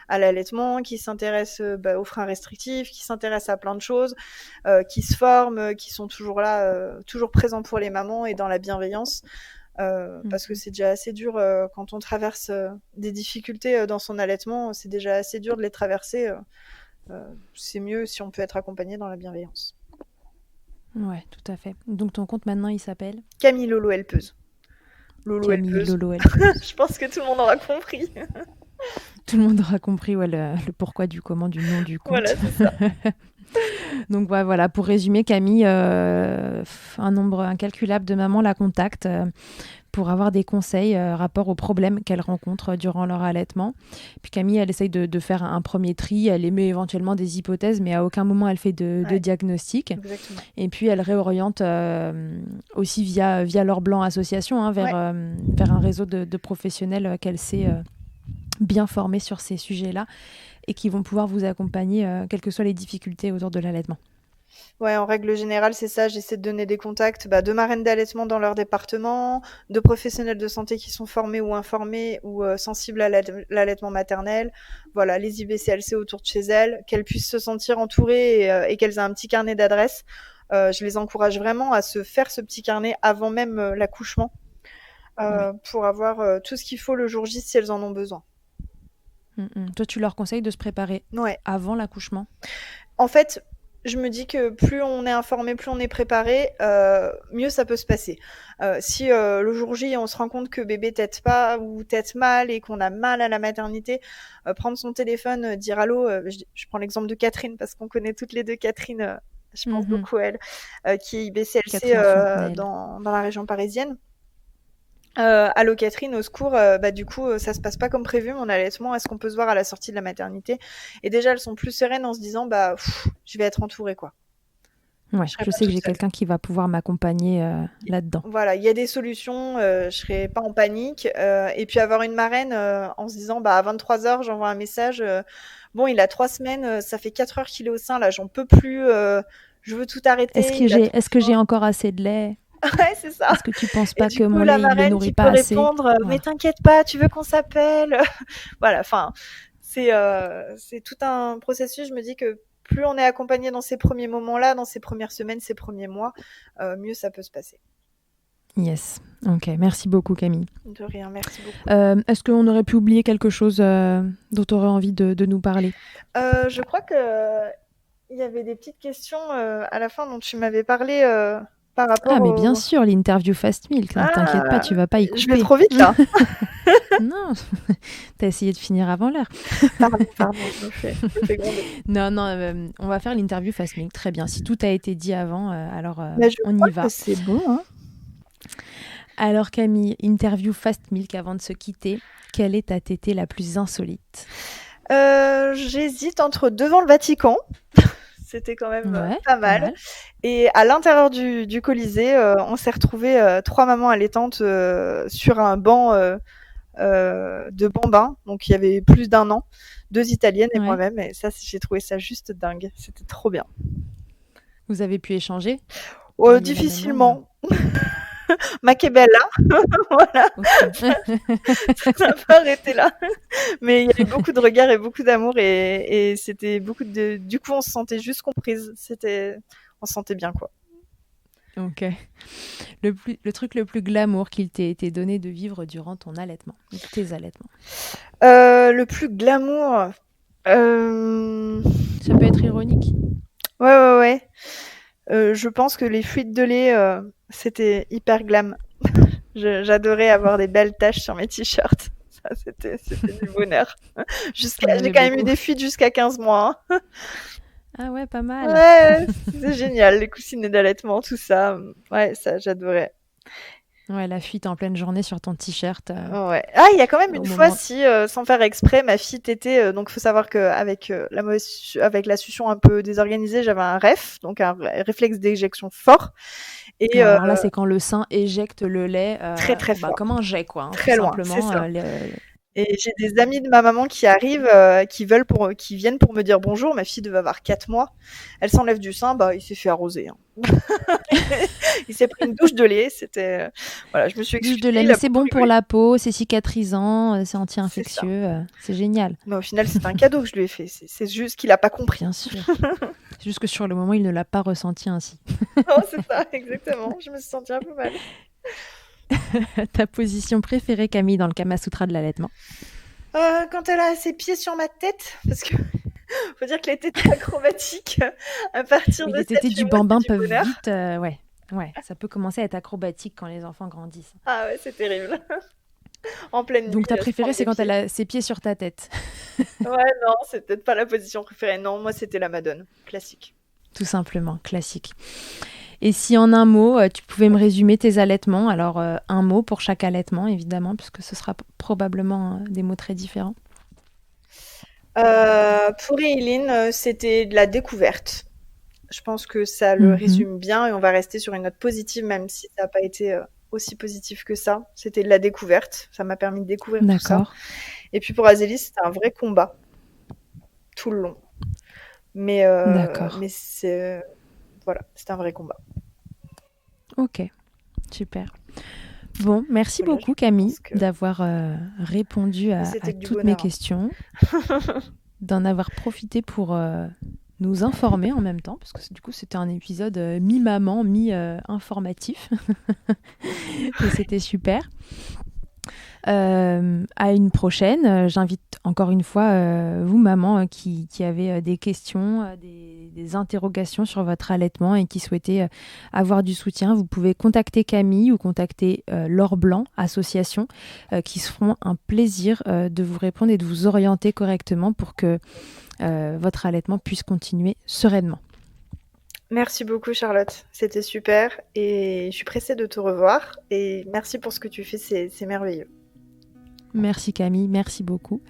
à l'allaitement, qui s'intéressent aux freins restrictifs, qui s'intéressent à plein de choses, qui se forment, qui sont toujours là, toujours présents pour les mamans et dans la bienveillance. Parce que c'est déjà assez dur quand on traverse des difficultés dans son allaitement, c'est déjà assez dur de les traverser. C'est mieux si on peut être accompagné dans la bienveillance. Ouais, tout à fait. Donc ton compte maintenant, il s'appelle Camille Lolo Helpeuse. Lolo Camille Helpeuse. Lolo Helpeuse. Je pense que tout le monde aura compris. Tout le monde aura compris le pourquoi du comment du nom du Voilà, compte. c'est ça. Donc voilà, pour résumer, Camille, un nombre incalculable de mamans la contactent pour avoir des conseils rapport aux problèmes qu'elles rencontrent durant leur allaitement. Puis Camille, elle essaye de faire un premier tri, elle émet éventuellement des hypothèses, mais à aucun moment elle fait de Ouais, diagnostic. exactement. Et puis elle réoriente aussi via l'Or Blanc Association Ouais, vers un réseau de professionnels qu'elle sait bien formés sur ces sujets-là et qui vont pouvoir vous accompagner quelles que soient les difficultés autour de l'allaitement. ouais, en règle générale, c'est ça. J'essaie de donner des contacts de marraines d'allaitement dans leur département, de professionnels de santé qui sont formés ou informés ou sensibles à l'allaitement maternel. Voilà, les IBCLC autour de chez elles, qu'elles puissent se sentir entourées et qu'elles aient un petit carnet d'adresses. Je les encourage vraiment à se faire ce petit carnet avant même l'accouchement Ouais. pour avoir tout ce qu'il faut le jour J si elles en ont besoin. Toi, tu leur conseilles de se préparer Ouais. avant l'accouchement? En fait, je me dis que plus on est informé, plus on est préparé, mieux ça peut se passer. Si le jour J, on se rend compte que bébé tète pas ou tète mal et qu'on a mal à la maternité, prendre son téléphone, dire allô. Je prends l'exemple de Catherine parce qu'on connaît toutes les deux Catherine. Je pense Mhm. beaucoup à elle, qui est IBCLC Catherine Fontenelle. dans la région parisienne. Allô Catherine, au secours, du coup, ça se passe pas comme prévu mon allaitement, est-ce qu'on peut se voir à la sortie de la maternité? Et déjà, elles sont plus sereines en se disant, je vais être entourée, quoi. Ouais, Je serai je pas sais que toute j'ai seule. quelqu'un qui va pouvoir m'accompagner là-dedans. Voilà, il y a des solutions, je serai pas en panique. Et puis avoir une marraine en se disant, à 23h, j'envoie un message, bon, il a 3 semaines, ça fait 4 heures qu'il est au sein, là, j'en peux plus, je veux tout arrêter, il a trop Est-ce que j'ai faim. encore assez de lait? Ouais, c'est ça. Est-ce que tu penses Et pas du que coup, mon la lait, il le marraine nourrit qui pas peut assez? répondre, mais Voilà. t'inquiète pas, tu veux qu'on s'appelle? Voilà, enfin, c'est tout un processus. Je me dis que plus on est accompagné dans ces premiers moments-là, dans ces premières semaines, ces premiers mois, mieux ça peut se passer. Yes. Ok, merci beaucoup Camille. De rien, merci beaucoup. Est-ce qu'on aurait pu oublier quelque chose dont tu aurais envie de nous parler? Je crois que il y avait des petites questions à la fin dont tu m'avais parlé. par rapport Ah, mais bien sûr, l'interview Fast Milk. Ne t'inquiète pas, tu vas pas y couper. Je vais trop vite, là. Non, t'as essayé de finir avant l'heure. Pardon, je me fais gronder. Non, on va faire l'interview Fast Milk. Très bien. Si tout a été dit avant, alors Je on crois y va. que c'est bon, hein. Alors Camille, interview Fast Milk avant de se quitter. Quelle est ta tétée la plus insolite ? J'hésite entre devant le Vatican. C'était quand même pas mal. Et à l'intérieur du Colisée, on s'est retrouvés 3 mamans allaitantes sur un banc de bambins. Donc il y avait plus d'1 an, 2 Italiennes et moi-même. Et ça, j'ai trouvé ça juste dingue. C'était trop bien. Vous avez pu échanger ? Difficilement. Ma che bella, voilà. Ça n'a pas arrêté là. Mais il y avait beaucoup de regards et beaucoup d'amour et c'était beaucoup de. Du coup, on se sentait juste comprise. On se sentait bien, quoi. Ok. Le truc le plus glamour qu'il t'ait été donné de vivre durant ton allaitement, tes allaitements. Le plus glamour. Ça peut être ironique. Ouais. Je pense que les fluides de lait, c'était hyper glam. J'adorais avoir des belles taches sur mes t-shirts. Ça, c'était du bonheur. J'ai quand même eu des fuites jusqu'à 15 mois. Hein. Ah ouais, pas mal. Ouais, c'est génial, les coussinets d'allaitement, tout ça. Ouais, ça, j'adorais. Ouais, la fuite en pleine journée sur ton t-shirt. Ouais. Ah, il y a quand même une fois, sans faire exprès, ma fille tétait. Donc, faut savoir qu'avec avec la succion un peu désorganisée, j'avais un REF, donc un réflexe d'éjection fort. Et alors là, c'est quand le sein éjecte le lait très très fort, comme un jet, quoi. Hein, très loin, simplement, c'est ça. Et j'ai des amis de ma maman qui arrivent, qui viennent pour me dire bonjour. Ma fille devait avoir 4 mois. Elle s'enlève du sein, il s'est fait arroser. Hein. Il s'est pris une douche de lait. C'était, voilà, je me suis excusée. Douche de lait, mais c'est bon pour la peau, c'est cicatrisant, c'est anti-infectieux, c'est génial. Mais au final, c'est un cadeau que je lui ai fait. C'est juste qu'il a pas compris. Bien sûr. C'est juste que sur le moment, il ne l'a pas ressenti ainsi. Non, c'est ça, exactement. Je me suis sentie un peu mal. Ta position préférée, Camille, dans le Kama Sutra de l'allaitement ? Quand elle a ses pieds sur ma tête, parce que faut dire que les tétés acrobatiques, à partir de les tétés du bambin peuvent bonheur. vite, ouais, ça peut commencer à être acrobatique quand les enfants grandissent. Ah ouais, c'est terrible. En pleine nuit. Donc ta préférée, c'est quand elle a ses pieds sur ta tête. Ouais, non, c'est peut-être pas la position préférée. Non, moi, c'était la Madone, classique. Tout simplement, classique. Et si en un mot, tu pouvais me résumer tes allaitements, alors un mot pour chaque allaitement, évidemment, puisque ce sera probablement des mots très différents. Pour Eileen, c'était de la découverte. Je pense que ça le résume bien et on va rester sur une note positive, même si ça n'a pas été aussi positif que ça. C'était de la découverte. Ça m'a permis de découvrir tout ça. Et puis pour Azélie, c'était un vrai combat. Tout le long. Mais c'est... Voilà, c'était un vrai combat. Ok, super. Bon, merci beaucoup Camille d'avoir répondu à toutes mes questions, d'en avoir profité pour nous informer en même temps, parce que du coup c'était un épisode mi-maman, mi-informatif, et c'était super. À une prochaine. J'invite encore une fois vous, maman, qui avez des questions, des interrogations sur votre allaitement et qui souhaitez avoir du soutien. Vous pouvez contacter Camille ou contacter Laure Blanc, association, qui se feront un plaisir de vous répondre et de vous orienter correctement pour que votre allaitement puisse continuer sereinement. Merci beaucoup Charlotte, c'était super et je suis pressée de te revoir et merci pour ce que tu fais, c'est merveilleux. Merci Camille, merci beaucoup.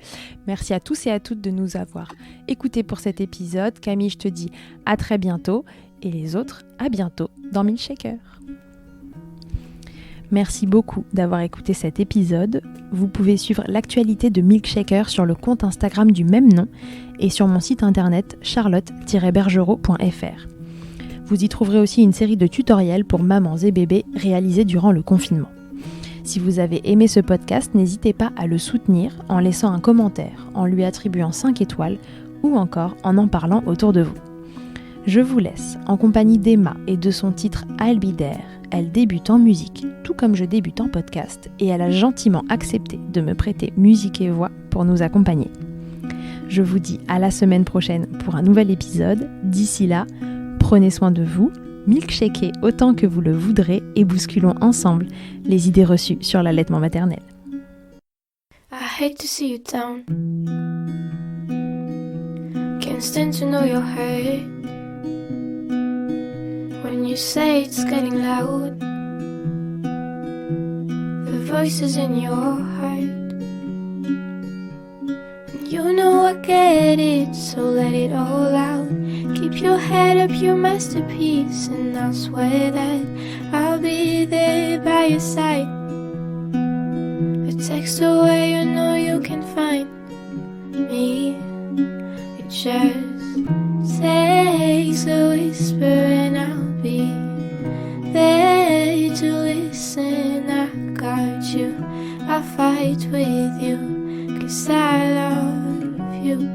Merci à tous et à toutes de nous avoir écoutés pour cet épisode. Camille, je te dis à très bientôt et les autres, à bientôt dans Milkshaker. Merci beaucoup d'avoir écouté cet épisode. Vous pouvez suivre l'actualité de Milkshaker sur le compte Instagram du même nom et sur mon site internet charlotte-bergerot.fr. Vous y trouverez aussi une série de tutoriels pour mamans et bébés réalisés durant le confinement. Si vous avez aimé ce podcast, n'hésitez pas à le soutenir en laissant un commentaire, en lui attribuant 5 étoiles ou encore en parlant autour de vous. Je vous laisse en compagnie d'Emma et de son titre I'll Be There. Elle débute en musique, tout comme je débute en podcast, et elle a gentiment accepté de me prêter musique et voix pour nous accompagner. Je vous dis à la semaine prochaine pour un nouvel épisode. D'ici là, prenez soin de vous, Milkshakez autant que vous le voudrez et bousculons ensemble les idées reçues sur l'allaitement maternel. I hate to see you down. Can't stand to know your hurt. When you say it's getting loud, the voices in your heart. And you know I get it, so let it all out. Keep your head up, your masterpiece, and I'll swear that I'll be there by your side. A text away, you know you can find me. It just takes a whisper and I'll be there to listen. I got you, I'll fight with you, 'cause I love you.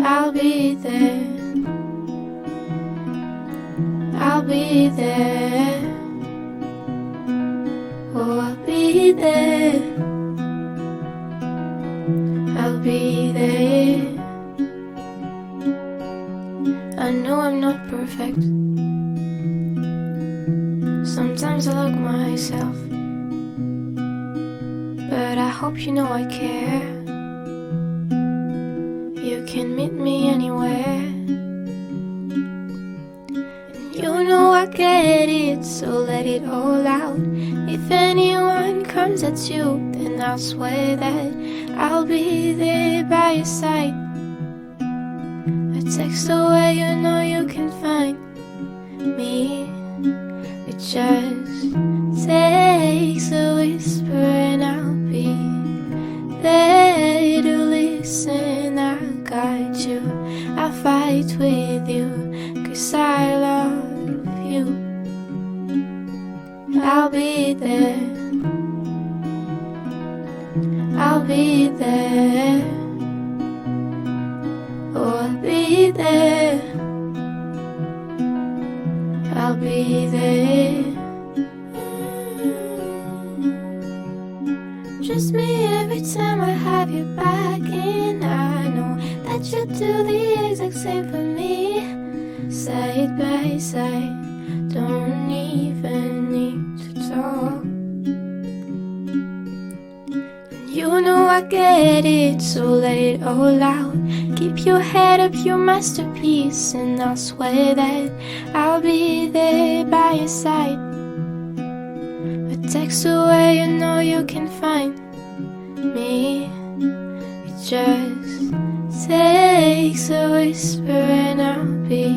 I'll be there, I'll be there, oh I'll be there, I'll be there. I know I'm not perfect. Sometimes I look myself, but I hope you know I care. You can meet me anywhere. And you know I get it, so let it all out. If anyone comes at you, then I'll swear that I'll be there by your side. A text away, you know you can find me. It just takes a whisper and I'll be there to listen. I got you, I'll fight with you, 'cause I love you. I'll be there, I'll be there, oh I'll be there, I'll be there. Just me every time I have you back, and I know that you do the exact same for me. Side by side, don't even need to talk. You know I get it, so let it all out. Keep your head up, your masterpiece, and I'll swear that I'll be there by your side. A text away, you know you can find me. It just takes a whisper and I'll be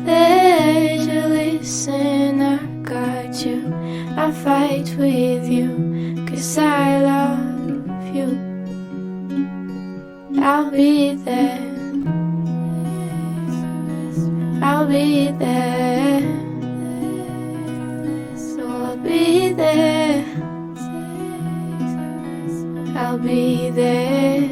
there to listen. I got you, I'll fight with you, 'cause I love you. I'll be there, I'll be there, so I'll be there, I'll be there.